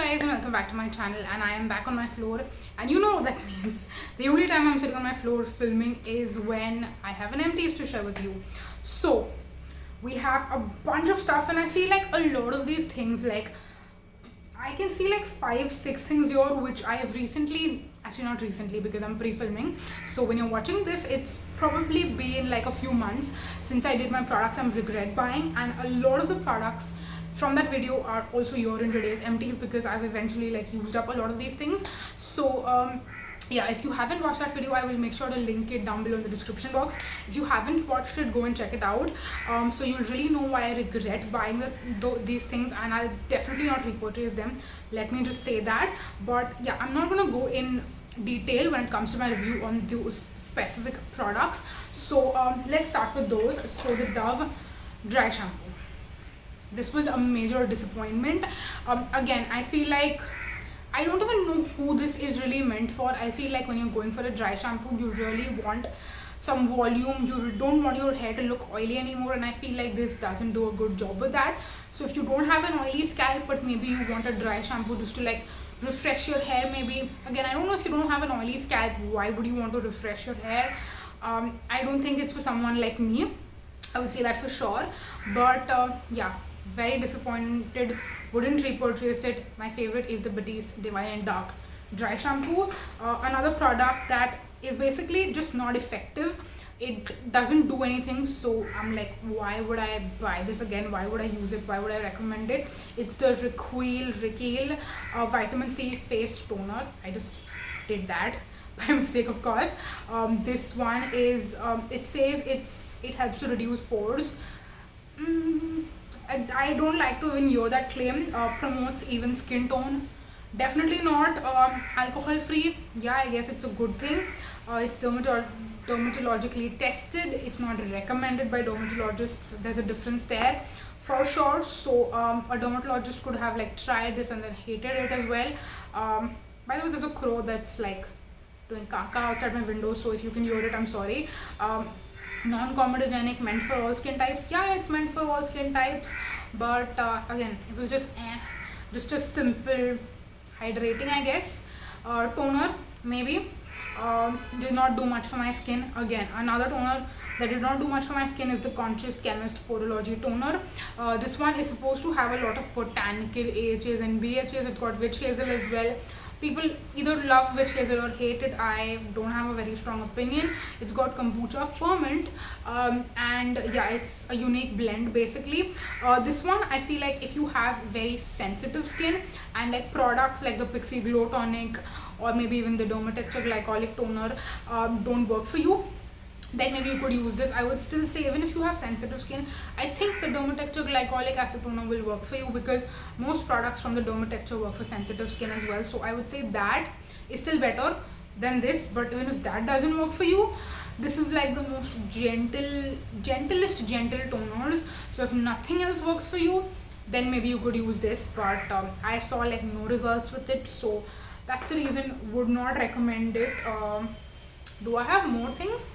guys, and welcome back to my channel. And I am back on my floor, and you know what that means. The only time I'm sitting on my floor filming is when I have an empties to share with you. So we have a bunch of stuff, and I feel like a lot of these things, like I can see like 5-6 things here which I have recently, actually not recently because I'm pre-filming, so when you're watching this it's probably been like a few months since I did my products I'm regret buying, and a lot of the products from that video are also here in today's empties because I've eventually like used up a lot of these things. So yeah, if you haven't watched that video, I will make sure to link it down below in the description box. If you haven't watched it, go and check it out. So you'll really know why I regret buying these things, and I'll definitely not repurchase them. Let me just say that. But yeah, I'm not gonna go in detail when it comes to my review on those specific products. So let's start with those. So the Dove Dry Shampoo. This was a major disappointment. Again, I feel like I don't even know who this is really meant for. I feel like when you're going for a dry shampoo, you really want some volume. You don't want your hair to look oily anymore, and I feel like this doesn't do a good job with that. So if you don't have an oily scalp, but maybe you want a dry shampoo just to like refresh your hair, maybe. Again, I don't know, if you don't have an oily scalp, why would you want to refresh your hair? I don't think it's for someone like me. I would say that for sure. But yeah, very disappointed, wouldn't repurchase it. My favorite is the Batiste Divine and Dark Dry Shampoo. Another product that is basically just not effective. It doesn't do anything, so I'm like, why would I buy this again? Why would I use it? Why would I recommend it? It's the Riquil Vitamin C Face Toner. I just did that by mistake, of course. This one is, it says it helps to reduce pores. I don't like to even hear that claim. Promotes even skin tone. Definitely not alcohol free. Yeah, I guess it's a good thing. It's dermatologically tested. It's not recommended by dermatologists. There's a difference there for sure. So a dermatologist could have like tried this and then hated it as well. By the way, there's a crow that's like doing caca outside my window, so if you can hear it, I'm sorry. Non-comedogenic, meant for all skin types. Yeah, it's meant for all skin types, but again, it was just a simple hydrating, I guess. Toner, maybe. Did not do much for my skin. Again, another toner that did not do much for my skin is the Conscious Chemist Porology Toner. This one is supposed to have a lot of botanical AHAs and BHAs. It's got witch hazel as well. People either love witch hazel or hate it. I don't have a very strong opinion. It's got kombucha ferment, and yeah, it's a unique blend basically. This one, I feel like if you have very sensitive skin and like products like the Pixie Glow Tonic or maybe even the Dermatexture Glycolic Toner don't work for you, then maybe you could use this. I would still say, even if you have sensitive skin, I think the Dermatexture Glycolic Acid Toner will work for you, because most products from the Dermatexture work for sensitive skin as well. So I would say that is still better than this. But even if that doesn't work for you, this is like the most gentlest gentle toners. So if nothing else works for you, then maybe you could use this. But I saw like no results with it, so that's the reason would not recommend it. Do I have more things?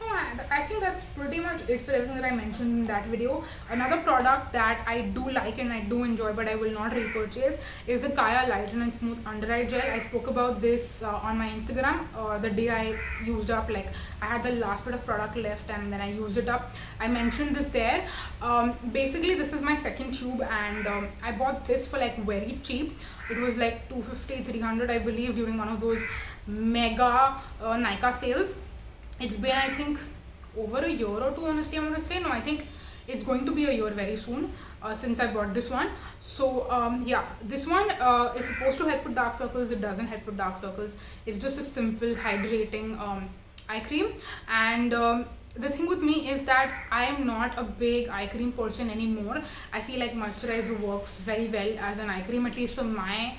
No, I think that's pretty much it for everything that I mentioned in that video. Another product that I do like and I do enjoy but I will not repurchase is the Kaya Lighten and Smooth Under Eye Gel. I spoke about this on my Instagram the day I used up, like I had the last bit of product left and then I used it up. I mentioned this there. Basically this is my second tube, and I bought this for like very cheap. It was like 250, 300 I believe during one of those mega Nykaa sales. It's been, I think, over a year or two, honestly, I'm going to say. No, I think it's going to be a year very soon since I bought this one. So, yeah, this one is supposed to help with dark circles. It doesn't help with dark circles. It's just a simple hydrating eye cream. And the thing with me is that I am not a big eye cream person anymore. I feel like moisturizer works very well as an eye cream, at least for my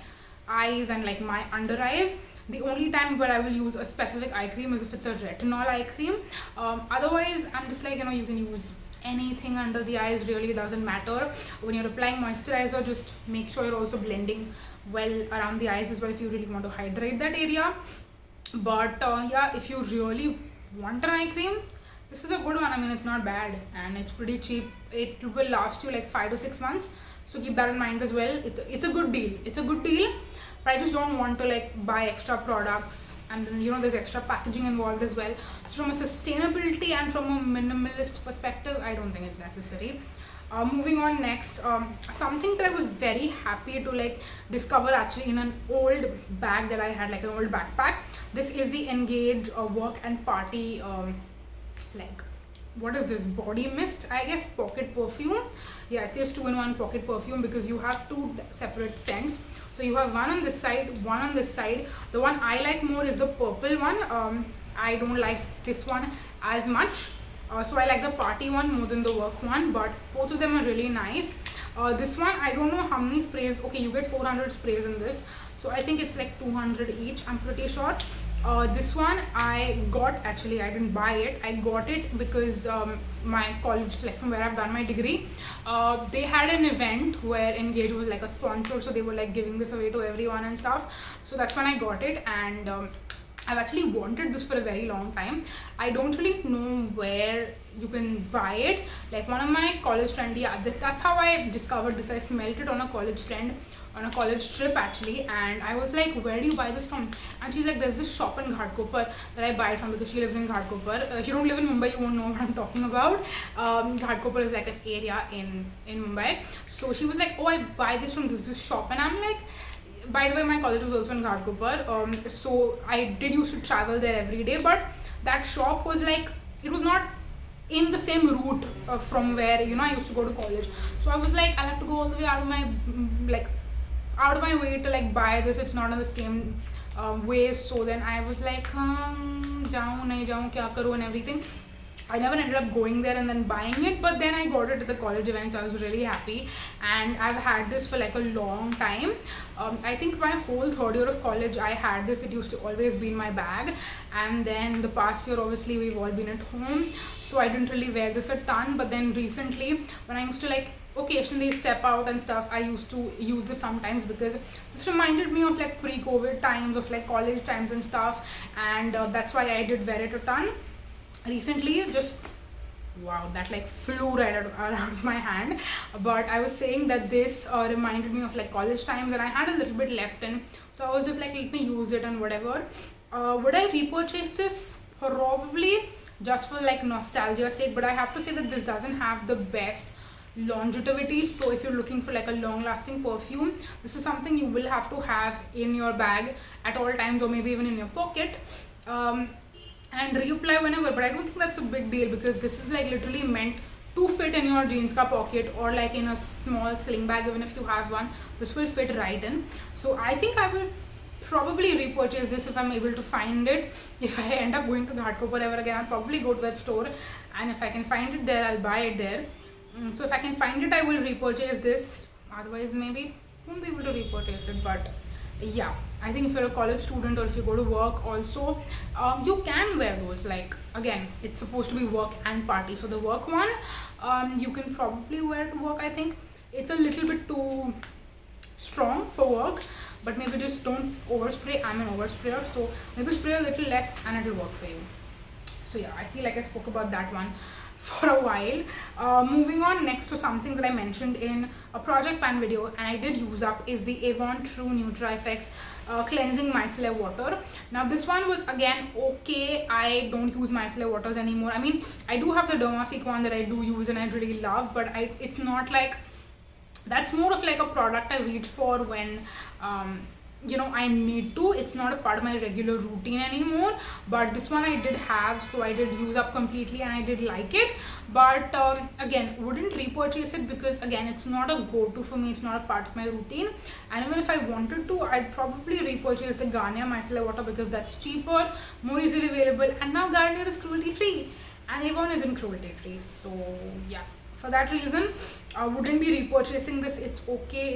eyes and like my under eyes. The only time where I will use a specific eye cream is if it's a retinol eye cream. Otherwise, I'm just like, you can use anything under the eyes, really doesn't matter. When you're applying moisturizer, just make sure you're also blending well around the eyes as well if you really want to hydrate that area. But yeah, if you really want an eye cream, this is a good one. I mean, it's not bad and it's pretty cheap. It will last you like 5 to 6 months. so keep that in mind as well. It's a good deal. It's a good deal, but I just don't want to like buy extra products, and then there's extra packaging involved as well. So from a sustainability and from a minimalist perspective, I don't think it's necessary. Moving on next, something that I was very happy to like discover actually in an old bag that I had, like an old backpack. This is the Engage Work and Party like, what is this, body mist, I guess, pocket perfume. Yeah, it is 2-in-1 pocket perfume because you have two separate scents. So you have one on this side, one on this side. The one I like more is the purple one. I don't like this one as much. So I like the party one more than the work one, but both of them are really nice. This one, I don't know how many sprays. Okay, you get 400 sprays in this, so I think it's like 200 each, I'm pretty sure. This one I got, actually I didn't buy it, I got it because my college, like from where I've done my degree, they had an event where Engage was like a sponsor, so they were like giving this away to everyone and stuff. So that's when I got it, and I've actually wanted this for a very long time. I don't really know where you can buy it. Like one of my college friends, yeah, that's how I discovered this. I smelled it on a college friend on a college trip actually, and I was like, where do you buy this from? And she's like, there's this shop in Ghatkopar that I buy it from, because she lives in Ghatkopar. If you don't live in Mumbai, you won't know what I'm talking about. Ghatkopar is like an area in Mumbai. So she was like, oh, I buy this from this shop, and I'm like, by the way, my college was also in Ghatkopar, so I did used to travel there every day, but that shop was like, it was not in the same route from where I used to go to college. So I was like, I'll have to go all the way out of my way to like buy this. It's not in the same way. So then I was like, jaun nahi jaun, kya karu, and everything. I never ended up going there and then buying it, but then I got it at the college event, so I was really happy, and I've had this for like a long time. I think my whole third year of college I had this. It used to always be in my bag, and then the past year obviously we've all been at home, so I didn't really wear this a ton. But then recently, when I used to like occasionally step out and stuff, I used to use this sometimes, because this reminded me of like pre-COVID times, of like college times and stuff, and that's why I did wear it a ton recently. Just wow, that like flew right out of my hand. But I was saying that this reminded me of like college times, and I had a little bit left in, so I was just like, let me use it and whatever. Would I repurchase this? Probably, just for like nostalgia's sake, but I have to say that this doesn't have the best longevity. So if you're looking for like a long lasting perfume, this is something you will have to have in your bag at all times, or maybe even in your pocket, and reapply whenever. But I don't think that's a big deal, because this is like literally meant to fit in your jeans ka pocket, or like in a small sling bag. Even if you have one, this will fit right in. So I think I will probably repurchase this if I'm able to find it. If I end up going to Ghatkopar ever again, I'll probably go to that store, and if I can find it there, I'll buy it there. So if I can find it, I will repurchase this. Otherwise, maybe won't be able to repurchase it. But yeah, I think if you're a college student, or if you go to work also, you can wear those. Like, again, it's supposed to be work and party, so the work one, you can probably wear to work. I think it's a little bit too strong for work, but maybe just don't overspray. I'm an oversprayer, so maybe spray a little less and it'll work for you. So yeah, I feel like I spoke about that one for a while. Moving on next to something that I mentioned in a project pan video, and I did use up, is the Avon True NutriFX cleansing micellar water. Now this one was again okay. I don't use micellar waters anymore. I mean, I do have the Dermafic one that I do use and I really love, but it's not like, that's more of like a product I reach for when I need to. It's not a part of my regular routine anymore. But this one I did have, so I did use up completely, and I did like it. But again, wouldn't repurchase it, because again, it's not a go-to for me. It's not a part of my routine, and even if I wanted to, I'd probably repurchase the Garnier micellar water, because that's cheaper, more easily available, and now Garnier is cruelty free and Avon isn't cruelty free. So yeah, for that reason, I wouldn't be repurchasing this. It's okay,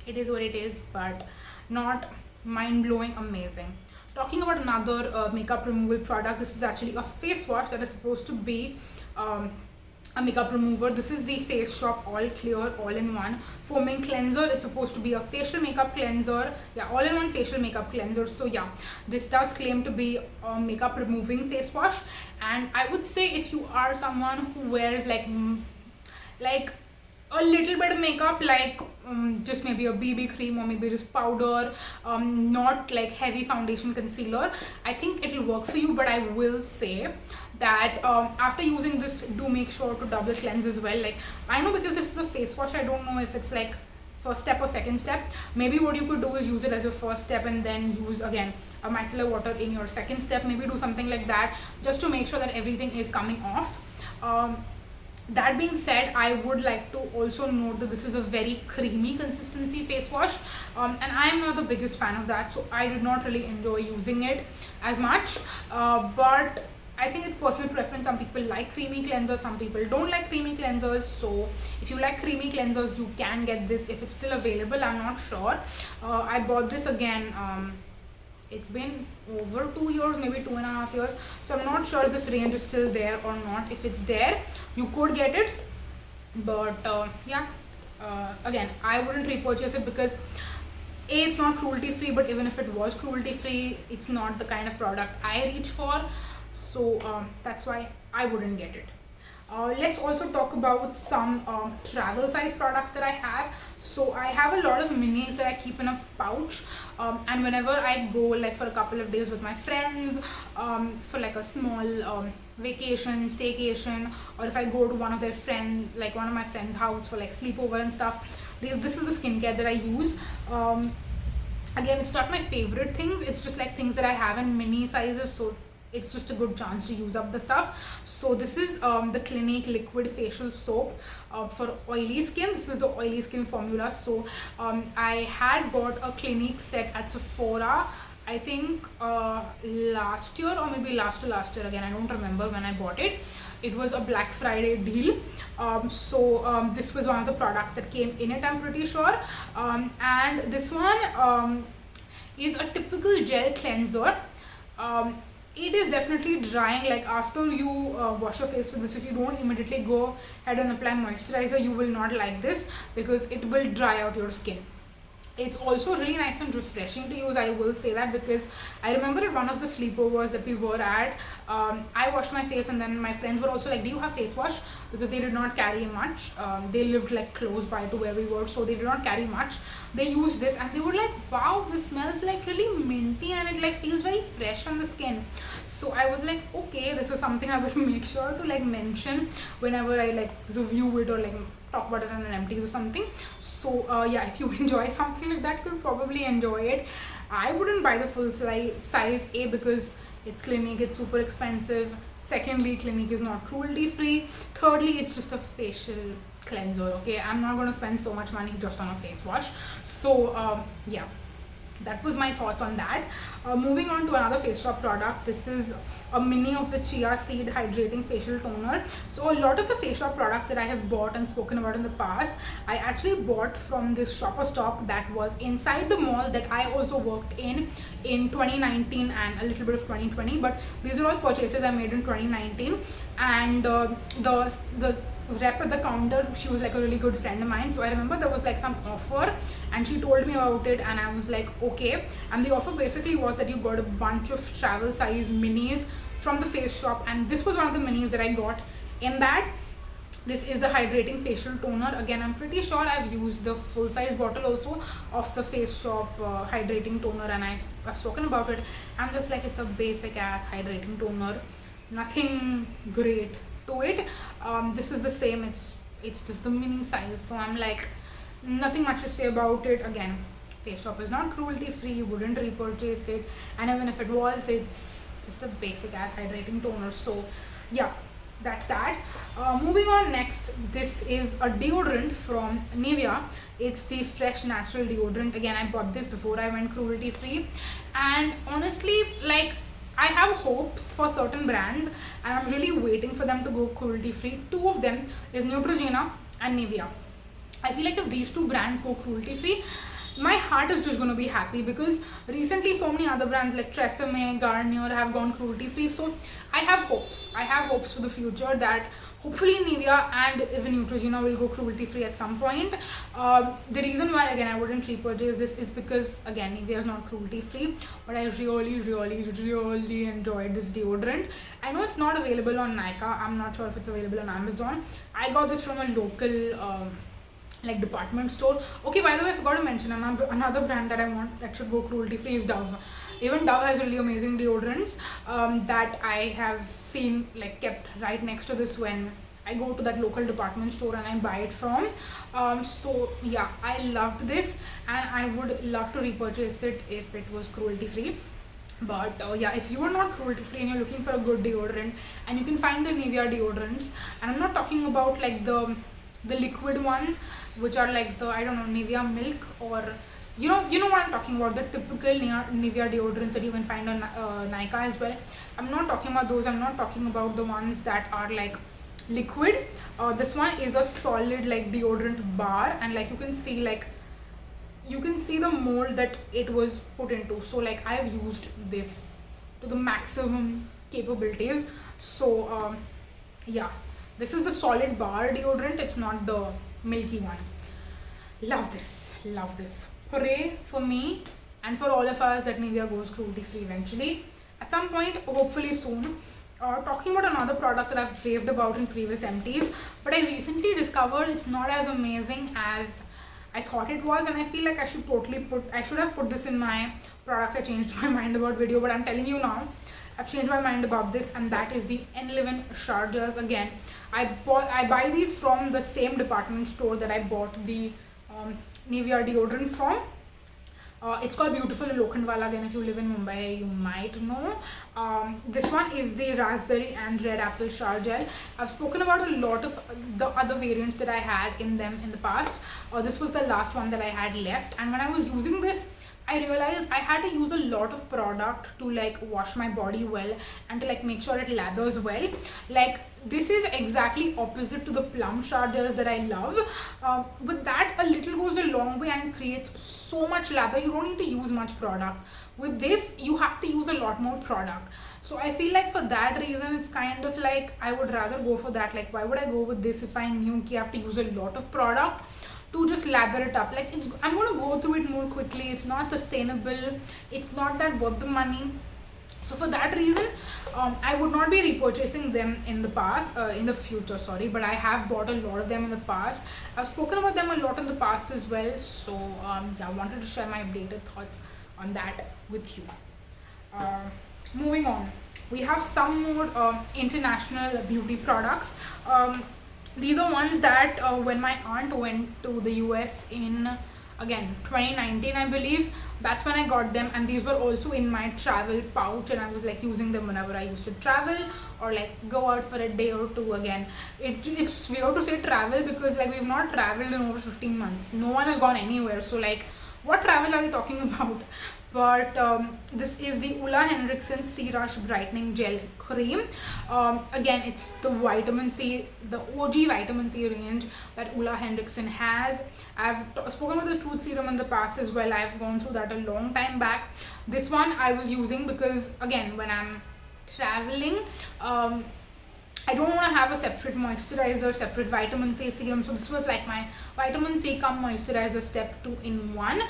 it is what it is, but not mind-blowing amazing. Talking about another makeup removal product, this is actually a face wash that is supposed to be a makeup remover. This is the Face Shop All Clear All-in-One Foaming Cleanser. It's supposed to be a facial makeup cleanser. Yeah, all-in-one facial makeup cleanser. So yeah, this does claim to be a makeup removing face wash, and I would say if you are someone who wears like a little bit of makeup, like just maybe a BB cream or maybe just powder, not like heavy foundation, concealer, I think it'll work for you. But I will say that after using this, do make sure to double cleanse as well. Like, I know because this is a face wash, I don't know if it's like first step or second step. Maybe what you could do is use it as your first step and then use again a micellar water in your second step. Maybe do something like that just to make sure that everything is coming off. That being said, I would like to also note that this is a very creamy consistency face wash, and I am not the biggest fan of that, so I did not really enjoy using it as much. But I think it's personal preference. Some people like creamy cleansers, some people don't like creamy cleansers. So if you like creamy cleansers, you can get this if it's still available. I'm not sure. I bought this again. It's been over 2 years, maybe 2.5 years. So I'm not sure if this range is still there or not. If it's there, you could get it. But yeah, again, I wouldn't repurchase it because A, it's not cruelty free, but even if it was cruelty free, it's not the kind of product I reach for. So that's why I wouldn't get it. Let's also talk about some travel size products that I have. So I have a lot of minis that I keep in a pouch, and whenever I go like for a couple of days with my friends, for like a small vacation, staycation, or if I go to one of my friends' house for like sleepover and stuff, this is the skincare that I use. Again, it's not my favorite things, it's just like things that I have in mini sizes, so it's just a good chance to use up the stuff. So this is the Clinique liquid facial soap for oily skin. This is the oily skin formula. So I had bought a Clinique set at Sephora, I think last year or maybe last year, again I don't remember when I bought it. It was a Black Friday deal. This was one of the products that came in it, I'm pretty sure. And this one is a typical gel cleanser. It is definitely drying. Like after you wash your face with this, if you don't immediately go ahead and apply moisturizer, you will not like this because it will dry out your skin. It's also really nice and refreshing to use, I will say that, because I remember at one of the sleepovers that we were at, I washed my face and then my friends were also like, do you have face wash? Because they did not carry much. They lived like close by to where we were, so they did not carry much. They used this and they were like, wow, this smells like really minty and it like feels very fresh on the skin. So I was like, okay, this is something I will make sure to like mention whenever I like review it or like talk about it on an Empties or something. So yeah, if you enjoy something like that, you'll probably enjoy it. I wouldn't buy the full size, A, because it's Clinique, it's super expensive. Secondly, Clinique is not cruelty free. Thirdly, it's just a facial cleanser, okay? I'm not going to spend so much money just on a face wash. So yeah, that was my thoughts on that. Moving on to another face shop product. This is a mini of the chia seed hydrating facial toner. So a lot of the face shop products that I have bought and spoken about in the past, I actually bought from this shopper stop that was inside the mall that I also worked in 2019 and a little bit of 2020. But these are all purchases I made in 2019. And the rep at the counter, she was like a really good friend of mine, so I remember there was like some offer and she told me about it and I was like, okay. And the offer basically was that you got a bunch of travel size minis from the face shop, and this was one of the minis that I got in that. This is the hydrating facial toner. Again, I'm pretty sure I've used the full size bottle also of the face shop hydrating toner, and I've spoken about it. I'm just like, it's a basic ass hydrating toner, nothing great to it. This is the same, it's just the mini size, so I'm like, nothing much to say about it. Again, face shop is not cruelty free, wouldn't repurchase it, and even if it was, it's just a basic ass hydrating toner. So yeah, that's that. Moving on, next, this is a deodorant from Nivea. It's the fresh natural deodorant. Again, I bought this before I went cruelty free, and honestly, like, I have hopes for certain brands and I'm really waiting for them to go cruelty free. Two of them is Neutrogena and Nivea. I feel like if these two brands go cruelty free, my heart is just going to be happy, because recently so many other brands like Tresemme, Garnier have gone cruelty free. So I have hopes for the future that hopefully Nivea and even Neutrogena will go cruelty free at some point. The reason why again I wouldn't repurchase this is because again Nivea is not cruelty free, but I really enjoyed this deodorant. I know it's not available on Nykaa, I'm not sure if it's available on Amazon. I got this from a local like department store. Okay, by the way, I forgot to mention another brand that I want that should go cruelty free is Dove. Even Dove has really amazing deodorants that I have seen like kept right next to this when I go to that local department store and I buy it from. So yeah, I loved this and I would love to repurchase it if it was cruelty free. But yeah, if you are not cruelty free and you're looking for a good deodorant, and you can find the Nivea deodorants, and I'm not talking about like the liquid ones which are like the, I don't know, Nivea milk, or you know what I'm talking about, the typical Nivea deodorants that you can find on Nykaa as well. I'm not talking about those. I'm not talking about the ones that are like liquid. This one is a solid like deodorant bar, and like you can see the mold that it was put into. So like I have used this to the maximum capabilities. So yeah, this is the solid bar deodorant. It's not the milky one. Love this, love this. Hooray for me and for all of us that Nivea goes cruelty free eventually at some point, hopefully soon. Talking about another product that I've raved about in previous empties, but I recently discovered it's not as amazing as I thought it was, and I feel like I should have put this in my products I changed my mind about video, but I'm telling you now, I've changed my mind about this, and that is the N11 shower gels. Again, I buy these from the same department store that I bought the Nivea deodorant from. It's called Beautiful in Lokhandwala. Again, if you live in Mumbai, you might know. This one is the raspberry and red apple shower gel. I've spoken about a lot of the other variants that I had in them in the past. This was the last one that I had left, and when I was using this, I realized I had to use a lot of product to like wash my body well and to like make sure it lathers well. Like this is exactly opposite to the plum shower gels that I love. With that, a little goes a long way and creates so much lather. You don't need to use much product. With this, you have to use a lot more product. So I feel like for that reason, it's kind of like I would rather go for that. Like why would I go with this if I knew I have to use a lot of product to just lather it up? Like I'm going to go through it more quickly. It's not sustainable. It's not that worth the money. So for that reason, I would not be repurchasing them in the future, sorry, but I have bought a lot of them in the past. I've spoken about them a lot in the past as well. So yeah, I wanted to share my updated thoughts on that with you. Moving on, we have some more international beauty products. These are ones that when my aunt went to the US in, again, 2019 I believe, that's when I got them, and these were also in my travel pouch, and I was like using them whenever I used to travel or like go out for a day or two. Again, it's weird to say travel because like we've not traveled in over 15 months. No one has gone anywhere, so like what travel are we talking about? But this is the Ulla Henriksen Sea Rush Brightening Gel Cream. Again, it's the vitamin C, the OG vitamin C range that Ulla Henriksen has. I've spoken about the Truth Serum in the past as well. I've gone through that a long time back. This one I was using because, again, when I'm traveling, I don't want to have a separate moisturizer, separate vitamin C serum. So this was like my vitamin C cum moisturizer step 2 in 1.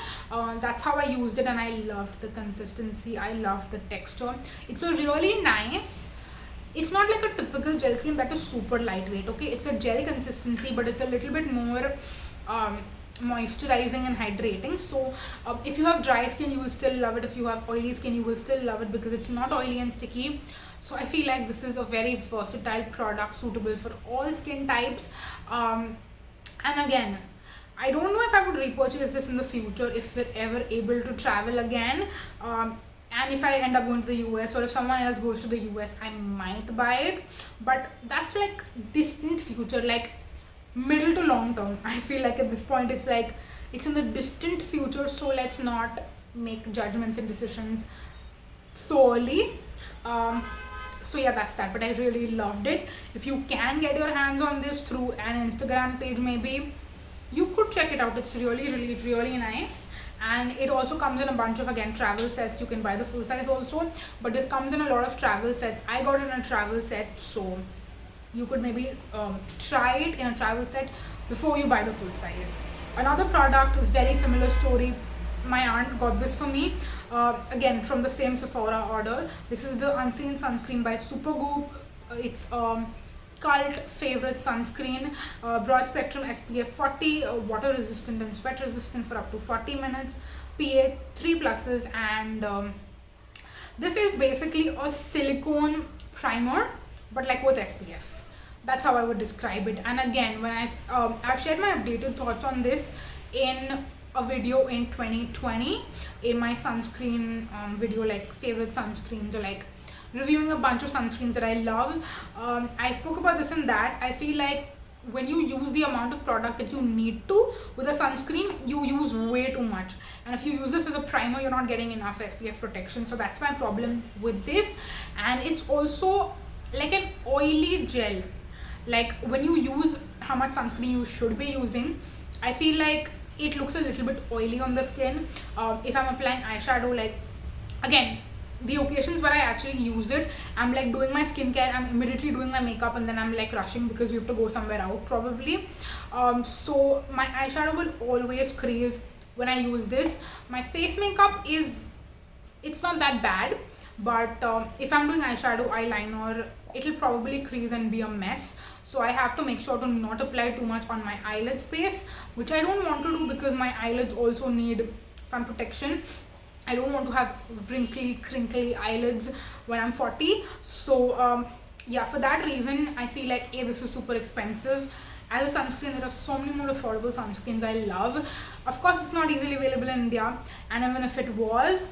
That's how I used it, and I loved the consistency. I loved the texture. It's a really nice, it's not like a typical gel cream that is super lightweight, okay? It's a gel consistency, but it's a little bit more moisturizing and hydrating. So if you have dry skin, you will still love it. If you have oily skin, you will still love it because it's not oily and sticky. So I feel like this is a very versatile product suitable for all skin types. And again, I don't know if I would repurchase this in the future if we're ever able to travel again. And if I end up going to the US, or if someone else goes to the US, I might buy it. But that's like distant future, like middle to long term. I feel like at this point it's like it's in the distant future, so let's not make judgments and decisions so early. So yeah, that's that. But I really loved it. If you can get your hands on this through an Instagram page, maybe you could check it out. It's really nice. And it also comes in a bunch of, again, travel sets. You can buy the full size also, but this comes in a lot of travel sets. I got it in a travel set, so you could maybe try it in a travel set before you buy the full size. Another product, very similar story. My aunt got this for me, again from the same Sephora order. This is the Unseen Sunscreen by Supergoop. It's cult favorite sunscreen, broad spectrum SPF 40, water resistant and sweat resistant for up to 40 minutes, PA 3 pluses, and this is basically a silicone primer but like with SPF. That's how I would describe it. And again, when I've shared my updated thoughts on this in a video in 2020 in my sunscreen video, like favorite sunscreens, or like reviewing a bunch of sunscreens that I love. I spoke about this and that. I feel like when you use the amount of product that you need to with a sunscreen, you use way too much, and if you use this as a primer, you're not getting enough SPF protection. So that's my problem with this. And it's also like an oily gel. Like when you use how much sunscreen you should be using, I feel like it looks a little bit oily on the skin. If I'm applying eyeshadow, like again, the occasions where I actually use it, I'm like doing my skincare, I'm immediately doing my makeup, and then I'm like rushing because we have to go somewhere out probably. So my eyeshadow will always crease when I use this. My face makeup it's not that bad, but if I'm doing eyeshadow, eyeliner, it'll probably crease and be a mess. So I have to make sure to not apply too much on my eyelid space, which I don't want to do because my eyelids also need sun protection. I don't want to have wrinkly, crinkly eyelids when I'm 40. So yeah, for that reason, I feel like this is super expensive. As a sunscreen, there are so many more affordable sunscreens I love. Of course, it's not easily available in India, and even if it was,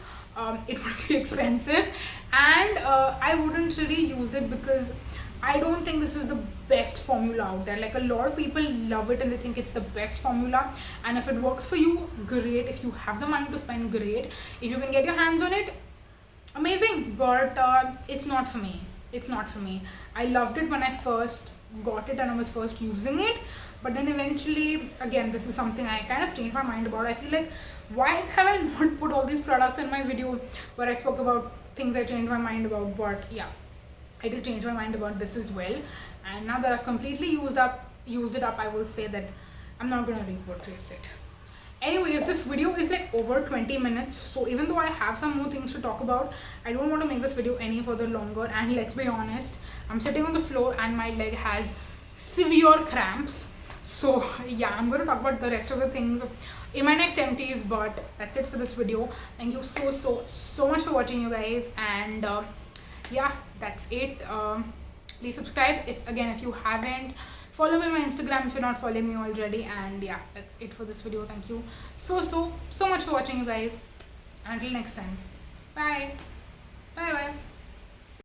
it would be expensive, and I wouldn't really use it because I don't think this is the best formula out there. Like a lot of people love it and they think it's the best formula, and if it works for you, great. If you have the money to spend, great. If you can get your hands on it, amazing. But it's not for me. It's not for me. I loved it when I first got it and I was first using it, but then eventually, again, this is something I kind of changed my mind about. I feel like, why have I not put all these products in my video where I spoke about things I changed my mind about? But yeah, I did change my mind about this as well, and now that I've completely used it up, I will say that I'm not gonna repurchase it. Anyways, this video is like over 20 minutes, so even though I have some more things to talk about, I don't want to make this video any further longer. And let's be honest, I'm sitting on the floor and my leg has severe cramps. So yeah, I'm going to talk about the rest of the things in my next empties, but that's it for this video. Thank you so much for watching, you guys, and yeah, that's it. Please subscribe if you haven't. Follow me on my Instagram if you're not following me already. And yeah, that's it for this video. Thank you so much for watching, you guys. Until next time, bye bye.